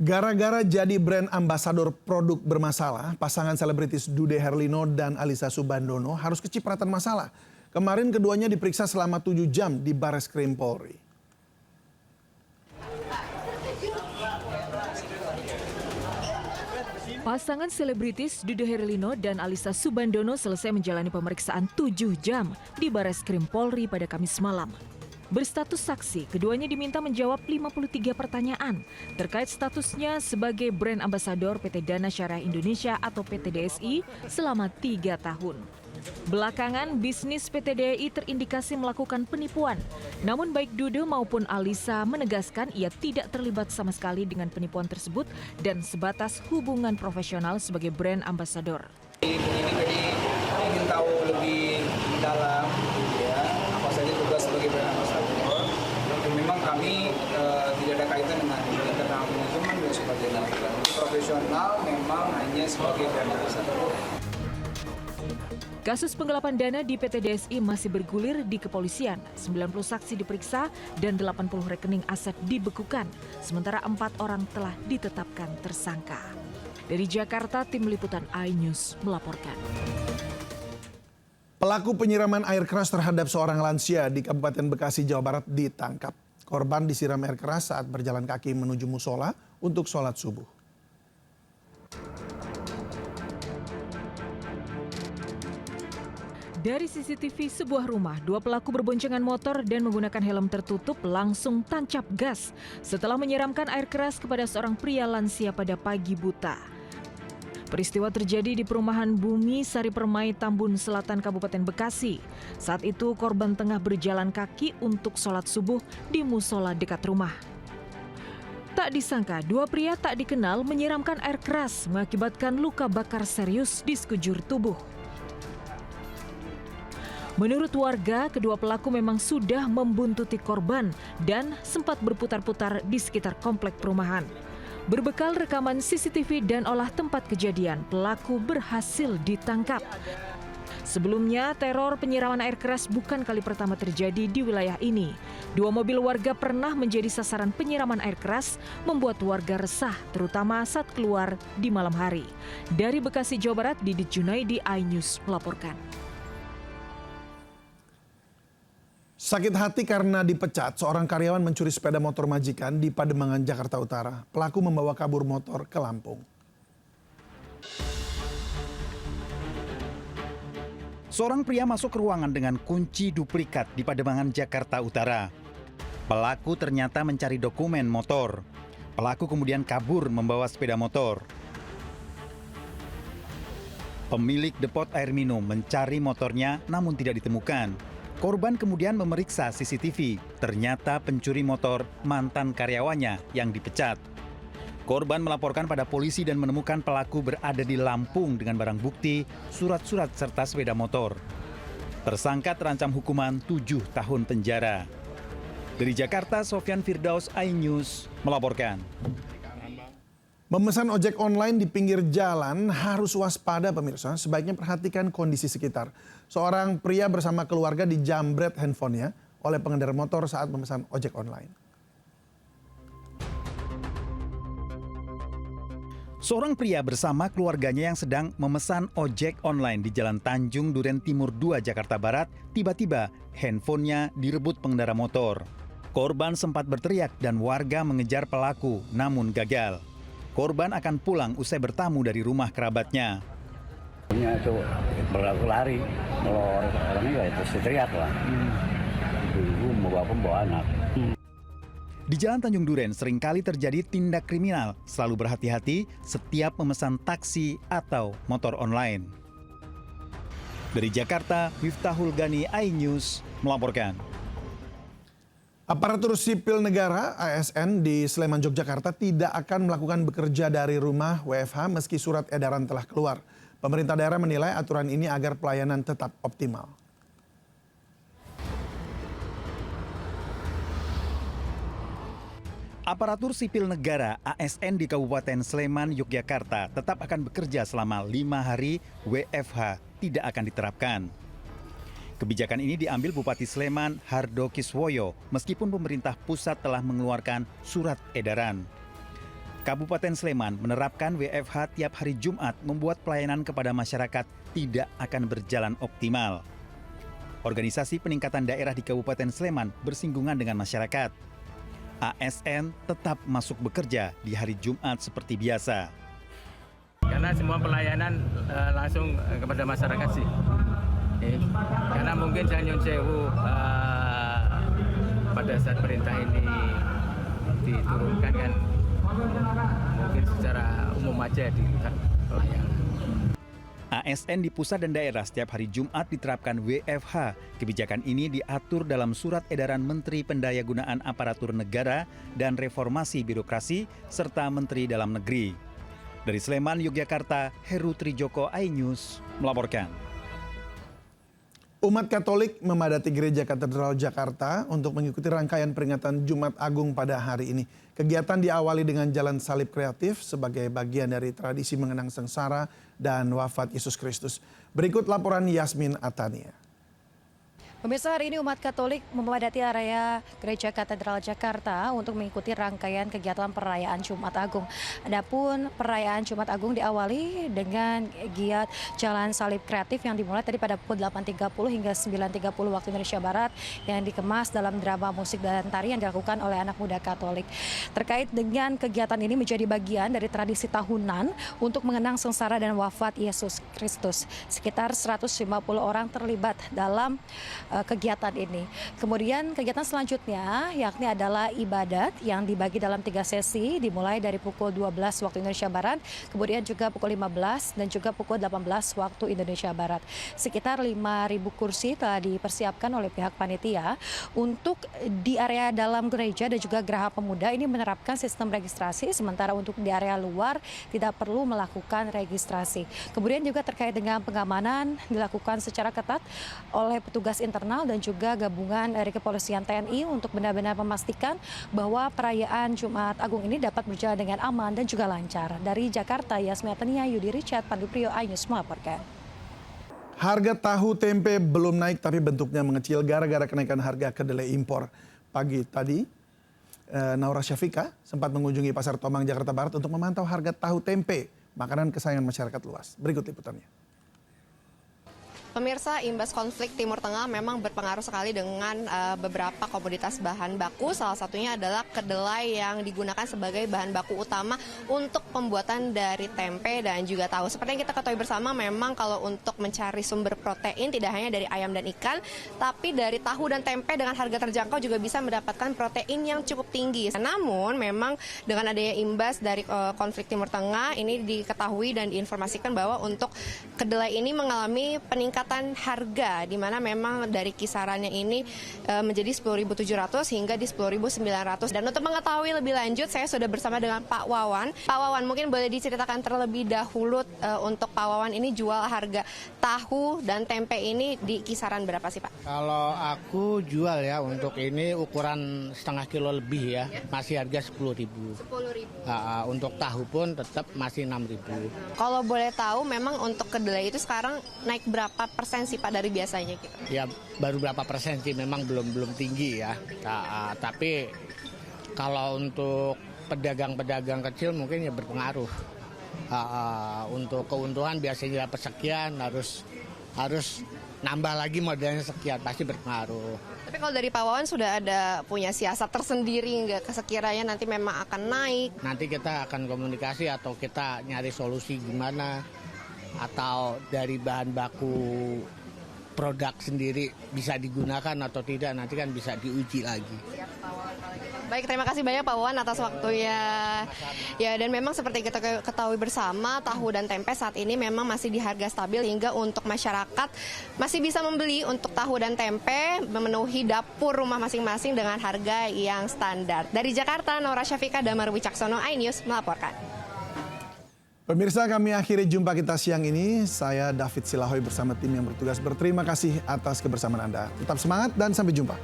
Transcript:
Gara-gara jadi brand ambasador produk bermasalah, pasangan selebritis Dude Herlino dan Alyssa Soebandono harus kecipratan masalah. Kemarin keduanya diperiksa selama 7 jam di Bareskrim Polri. Pasangan selebritis Dude Herlino dan Alyssa Soebandono selesai menjalani pemeriksaan 7 jam di Bareskrim Polri pada Kamis malam. Berstatus saksi, keduanya diminta menjawab 53 pertanyaan terkait statusnya sebagai brand ambasador PT Dana Syariah Indonesia atau PT DSI selama 3 tahun. Belakangan, bisnis PT DSI terindikasi melakukan penipuan. Namun baik Dude maupun Alyssa menegaskan ia tidak terlibat sama sekali dengan penipuan tersebut dan sebatas hubungan profesional sebagai brand ambasador. Ini tadi ingin tahu lebih dalam ya, apa saja tugas sebagai brand ambasador. Memang kami tidak ada kaitan dengan internal manajemen dan sebagainya. Profesional memang hanya sebagai brand ambasador. Kasus penggelapan dana di PT DSI masih bergulir di kepolisian. 90 saksi diperiksa dan 80 rekening aset dibekukan. Sementara 4 orang telah ditetapkan tersangka. Dari Jakarta, Tim Liputan iNews melaporkan. Pelaku penyiraman air keras terhadap seorang lansia di Kabupaten Bekasi, Jawa Barat ditangkap. Korban disiram air keras saat berjalan kaki menuju musola untuk sholat subuh. Dari CCTV sebuah rumah, 2 pelaku berboncengan motor dan menggunakan helm tertutup langsung tancap gas setelah menyiramkan air keras kepada seorang pria lansia pada pagi buta. Peristiwa terjadi di perumahan Bumi Sari Permai, Tambun Selatan, Kabupaten Bekasi. Saat itu korban tengah berjalan kaki untuk sholat subuh di musola dekat rumah. Tak disangka, 2 pria tak dikenal menyiramkan air keras mengakibatkan luka bakar serius di sekujur tubuh. Menurut warga, kedua pelaku memang sudah membuntuti korban dan sempat berputar-putar di sekitar komplek perumahan. Berbekal rekaman CCTV dan olah tempat kejadian, pelaku berhasil ditangkap. Sebelumnya, teror penyiraman air keras bukan kali pertama terjadi di wilayah ini. 2 mobil warga pernah menjadi sasaran penyiraman air keras, membuat warga resah, terutama saat keluar di malam hari. Dari Bekasi, Jawa Barat, Didit Junaidi, iNews melaporkan. Sakit hati karena dipecat, seorang karyawan mencuri sepeda motor majikan di Pademangan, Jakarta Utara. Pelaku membawa kabur motor ke Lampung. Seorang pria masuk ke ruangan dengan kunci duplikat di Pademangan, Jakarta Utara. Pelaku ternyata mencari dokumen motor. Pelaku kemudian kabur membawa sepeda motor. Pemilik depot air minum mencari motornya namun tidak ditemukan. Korban kemudian memeriksa CCTV. Ternyata pencuri motor mantan karyawannya yang dipecat. Korban melaporkan pada polisi dan menemukan pelaku berada di Lampung dengan barang bukti, surat-surat serta sepeda motor. Tersangka terancam hukuman 7 tahun penjara. Dari Jakarta, Sofyan Firdaus, iNews melaporkan. Memesan ojek online di pinggir jalan harus waspada pemirsa, sebaiknya perhatikan kondisi sekitar. Seorang pria bersama keluarga dijambret handphonenya oleh pengendara motor saat memesan ojek online. Seorang pria bersama keluarganya yang sedang memesan ojek online di Jalan Tanjung Duren Timur 2, Jakarta Barat, tiba-tiba handphonenya direbut pengendara motor. Korban sempat berteriak dan warga mengejar pelaku, namun gagal. Korban akan pulang usai bertamu dari rumah kerabatnya. Itu berlaku lari, kalau orangnya ya itu teriak lah. Ibu membawa anak. Di Jalan Tanjung Duren seringkali terjadi tindak kriminal. Selalu berhati-hati setiap memesan taksi atau motor online. Dari Jakarta, Miftahul Gani, iNews melaporkan. Aparatur sipil negara ASN di Sleman, Yogyakarta tidak akan melakukan bekerja dari rumah WFH meski surat edaran telah keluar. Pemerintah daerah menilai aturan ini agar pelayanan tetap optimal. Aparatur sipil negara ASN di Kabupaten Sleman, Yogyakarta tetap akan bekerja selama 5 hari WFH tidak akan diterapkan. Kebijakan ini diambil Bupati Sleman Hardo Kiswoyo meskipun pemerintah pusat telah mengeluarkan surat edaran. Kabupaten Sleman menerapkan WFH tiap hari Jumat membuat pelayanan kepada masyarakat tidak akan berjalan optimal. Organisasi peningkatan daerah di Kabupaten Sleman bersinggungan dengan masyarakat. ASN tetap masuk bekerja di hari Jumat seperti biasa. Karena semua pelayanan langsung kepada masyarakat sih. Karena mungkin Nyun Sewu pada saat perintah ini diturunkan kan, mungkin secara umum aja dilihat pelayanan. ASN di pusat dan daerah setiap hari Jumat diterapkan WFH. Kebijakan ini diatur dalam Surat Edaran Menteri Pendayagunaan Aparatur Negara dan Reformasi Birokrasi serta Menteri Dalam Negeri. Dari Sleman, Yogyakarta, Heru Trijoko, iNews melaporkan. Umat Katolik memadati Gereja Katedral Jakarta untuk mengikuti rangkaian peringatan Jumat Agung pada hari ini. Kegiatan diawali dengan jalan salib kreatif sebagai bagian dari tradisi mengenang sengsara dan wafat Yesus Kristus. Berikut laporan Yasmin Atania. Pemirsa, hari ini umat Katolik memadati area Gereja Katedral Jakarta untuk mengikuti rangkaian kegiatan perayaan Jumat Agung. Adapun perayaan Jumat Agung diawali dengan giat jalan salib kreatif yang dimulai tadi pada pukul 8.30 hingga 9.30 waktu Indonesia Barat yang dikemas dalam drama musik dan tari yang dilakukan oleh anak muda Katolik. Terkait dengan kegiatan ini menjadi bagian dari tradisi tahunan untuk mengenang sengsara dan wafat Yesus Kristus. Sekitar 150 orang terlibat dalam kegiatan ini. Kemudian kegiatan selanjutnya yakni adalah ibadat yang dibagi dalam 3 sesi dimulai dari pukul 12 waktu Indonesia Barat, kemudian juga pukul 15 dan juga pukul 18 waktu Indonesia Barat. Sekitar 5.000 kursi telah dipersiapkan oleh pihak panitia untuk di area dalam gereja dan juga Geraha Pemuda ini menerapkan sistem registrasi, sementara untuk di area luar tidak perlu melakukan registrasi. Kemudian juga terkait dengan pengamanan dilakukan secara ketat oleh petugas internal dan juga gabungan dari Kepolisian TNI untuk benar-benar memastikan bahwa perayaan Jumat Agung ini dapat berjalan dengan aman dan juga lancar. Dari Jakarta, Yasmin Atania, Yudi Richard, Pandu Priyo, iNews melaporkan. Harga tahu tempe belum naik tapi bentuknya mengecil gara-gara kenaikan harga kedelai impor. Pagi tadi, Naura Syafika sempat mengunjungi Pasar Tomang, Jakarta Barat untuk memantau harga tahu tempe, makanan kesayangan masyarakat luas. Berikut liputannya. Pemirsa, imbas konflik Timur Tengah memang berpengaruh sekali dengan beberapa komoditas bahan baku. Salah satunya adalah kedelai yang digunakan sebagai bahan baku utama untuk pembuatan dari tempe dan juga tahu. Seperti yang kita ketahui bersama, memang kalau untuk mencari sumber protein tidak hanya dari ayam dan ikan, tapi dari tahu dan tempe dengan harga terjangkau juga bisa mendapatkan protein yang cukup tinggi. Namun memang dengan adanya imbas dari konflik Timur Tengah ini diketahui dan diinformasikan bahwa untuk kedelai ini mengalami peningkatan harga, di mana memang dari kisarannya ini menjadi 10.700 hingga di 10.900. Dan untuk mengetahui lebih lanjut, saya sudah bersama dengan Pak Wawan. Pak Wawan, mungkin boleh diceritakan terlebih dahulu untuk Pak Wawan ini jual harga tahu dan tempe ini di kisaran berapa sih, Pak? Kalau aku jual ya untuk ini ukuran setengah kilo lebih ya, masih harga 10.000. 10.000. Untuk tahu pun tetap masih 6.000. Kalau boleh tahu, memang untuk kedelai itu sekarang naik berapa persen sih Pak dari biasanya gitu? Ya baru berapa persen sih, memang belum tinggi ya. Tapi kalau untuk pedagang-pedagang kecil mungkin ya berpengaruh. Untuk keuntungan biasanya dapat sekian, harus nambah lagi modalnya sekian, pasti berpengaruh. Tapi kalau dari Pak Wawan sudah ada punya siasat tersendiri nggak sekiranya nanti memang akan naik? Nanti kita akan komunikasi atau kita nyari solusi gimana, atau dari bahan baku produk sendiri bisa digunakan atau tidak, nanti kan bisa diuji lagi. Baik, terima kasih banyak Pak Wawan atas waktunya. Ya, dan memang seperti kita ketahui bersama, tahu dan tempe saat ini memang masih di harga stabil hingga untuk masyarakat masih bisa membeli untuk tahu dan tempe memenuhi dapur rumah masing-masing dengan harga yang standar. Dari Jakarta, Naura Syafika, Damar Wicaksono, iNews melaporkan. Pemirsa, kami akhiri jumpa kita siang ini. Saya David Silahoy bersama tim yang bertugas berterima kasih atas kebersamaan Anda. Tetap semangat dan sampai jumpa.